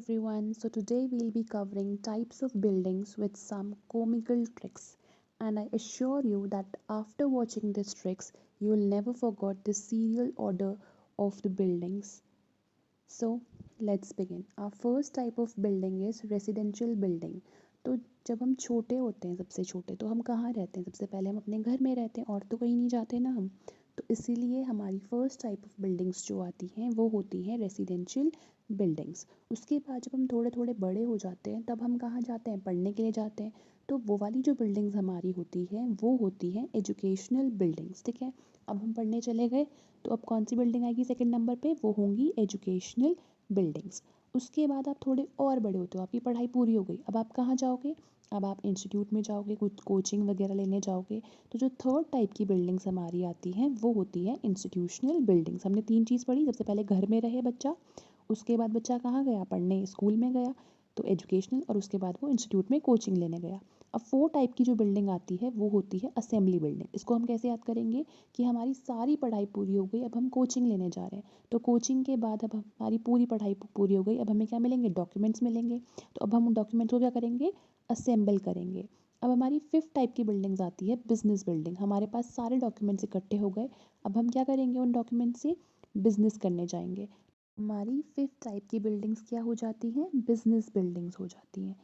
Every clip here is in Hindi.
everyone. So today we'll be covering types of buildings with some comical tricks. And I assure you that after watching these tricks, you will never forget the serial order of the buildings. So let's begin. Our first type of building is residential building. तो जब हम छोटे होते हैं, सबसे छोटे, तो हम कहाँ रहते हैं? सबसे पहले हम अपने घर में रहते हैं और तो कहीं नहीं जाते ना हम। तो इसीलिए हमारी फर्स्ट टाइप ऑफ बिल्डिंग्स जो आती हैं वो होती हैं रेसिडेंशियल बिल्डिंग्स। उसके बाद जब हम थोड़े थोड़े बड़े हो जाते हैं तब हम कहाँ जाते हैं? पढ़ने के लिए जाते हैं। तो वो वाली जो बिल्डिंग्स हमारी होती हैं वो होती हैं एजुकेशनल बिल्डिंग्स। ठीक है, अब हम पढ़ने चले गए तो अब कौन सी बिल्डिंग आएगी सेकंड नंबर पे? वो होंगी एजुकेशनल बिल्डिंग्स। उसके बाद आप थोड़े और बड़े होते हो, आपकी पढ़ाई पूरी हो गई, अब आप कहाँ जाओगे? अब आप इंस्टीट्यूट में जाओगे, कुछ कोचिंग वगैरह लेने जाओगे। तो जो थर्ड टाइप की बिल्डिंग्स हमारी आती हैं वो होती है इंस्टीट्यूशनल बिल्डिंग्स। हमने तीन चीज़ पढ़ी, सबसे पहले घर में रहे बच्चा, उसके बाद बच्चा कहाँ गया? पढ़ने स्कूल में गया, तो एजुकेशनल, और उसके बाद वो इंस्टीट्यूट में कोचिंग लेने गया। अब फोर टाइप की जो बिल्डिंग आती है वो होती है असेंबली बिल्डिंग। इसको हम कैसे याद करेंगे कि हमारी सारी पढ़ाई पूरी हो गई, अब हम कोचिंग लेने जा रहे हैं। तो कोचिंग के बाद अब हमारी पूरी पढ़ाई पूरी हो गई, अब हमें क्या मिलेंगे? डॉक्यूमेंट्स मिलेंगे। तो अब हम उन डॉक्यूमेंट्स को क्या करेंगे? असेंबल करेंगे। अब हमारी फिफ्थ टाइप की बिल्डिंग्स आती है बिजनेस बिल्डिंग। हमारे पास सारे डॉक्यूमेंट्स इकट्ठे हो गए, अब हम क्या करेंगे? उन डॉक्यूमेंट से बिजनेस करने जाएंगे। हमारी फिफ्थ टाइप की बिल्डिंग्स क्या हो जाती हैं? बिजनेस बिल्डिंग्स हो जाती हैं।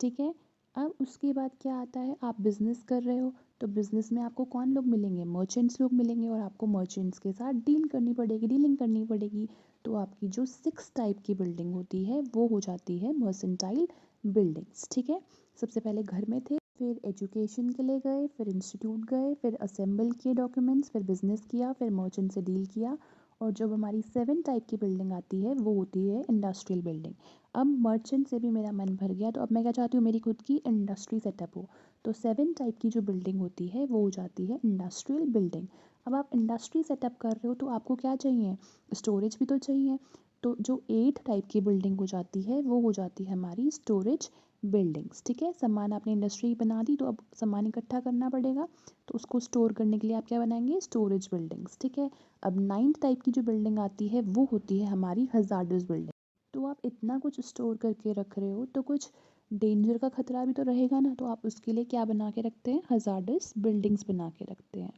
ठीक है, अब उसके बाद क्या आता है? आप बिजनेस कर रहे हो तो बिजनेस में आपको कौन लोग मिलेंगे? मर्चेंट्स लोग मिलेंगे, और आपको मर्चेंट्स के साथ डील करनी पड़ेगी, डीलिंग करनी पड़ेगी। तो आपकी जो सिक्स टाइप की बिल्डिंग होती है वो हो जाती है मर्सेंटाइल बिल्डिंग्स। ठीक है, सबसे पहले घर में थे, फिर एजुकेशन के लिए गए, फिर इंस्टीट्यूट गए, फिर असेंबल किए डॉक्यूमेंट्स, फिर बिजनेस किया, फिर मर्चेंट से डील किया। और जब हमारी सेवन टाइप की बिल्डिंग आती है वो होती है इंडस्ट्रियल बिल्डिंग। अब मर्चेंट से भी मेरा मन भर गया, तो अब मैं क्या चाहती हूँ? मेरी खुद की इंडस्ट्री सेटअप हो। तो सेवन टाइप की जो बिल्डिंग होती है वो हो जाती है इंडस्ट्रियल बिल्डिंग। अब आप इंडस्ट्री सेटअप कर रहे हो तो आपको क्या चाहिए? स्टोरेज भी तो चाहिए। तो जो एट टाइप की बिल्डिंग हो जाती है वो हो जाती है हमारी स्टोरेज बिल्डिंग्स। ठीक है, सामान आपने इंडस्ट्री बना दी तो अब सामान इकट्ठा करना पड़ेगा, तो उसको स्टोर करने के लिए आप क्या बनाएंगे? Storage buildings. ठीक है, अब नाइन्थ टाइप की जो बिल्डिंग आती है वो होती है हमारी हजार्डस बिल्डिंग। तो आप इतना कुछ स्टोर करके रख रहे हो तो कुछ डेंजर का खतरा भी तो रहेगा ना, तो आप उसके लिए क्या बना के रखते हैं? हजार्डस बिल्डिंग्स बना के रखते हैं।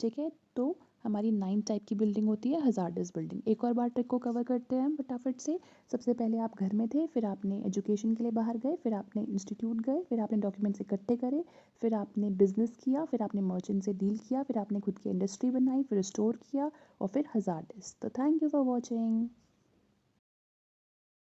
ठीक है, तो हमारी नाइन टाइप की बिल्डिंग होती है हजार्डस बिल्डिंग। एक और बार ट्रिक को कवर करते हैं हम फटाफट से। सबसे पहले आप घर में थे, फिर आपने एजुकेशन के लिए बाहर गए, फिर आपने इंस्टीट्यूट गए, फिर आपने डॉक्यूमेंट्स इकट्ठे करे, फिर आपने बिजनेस किया, फिर आपने मर्चेंट से डील किया, फिर आपने खुद की इंडस्ट्री बनाई, फिर स्टोर किया, और फिर हजार्डस। तो थैंक यू फॉर वॉचिंग।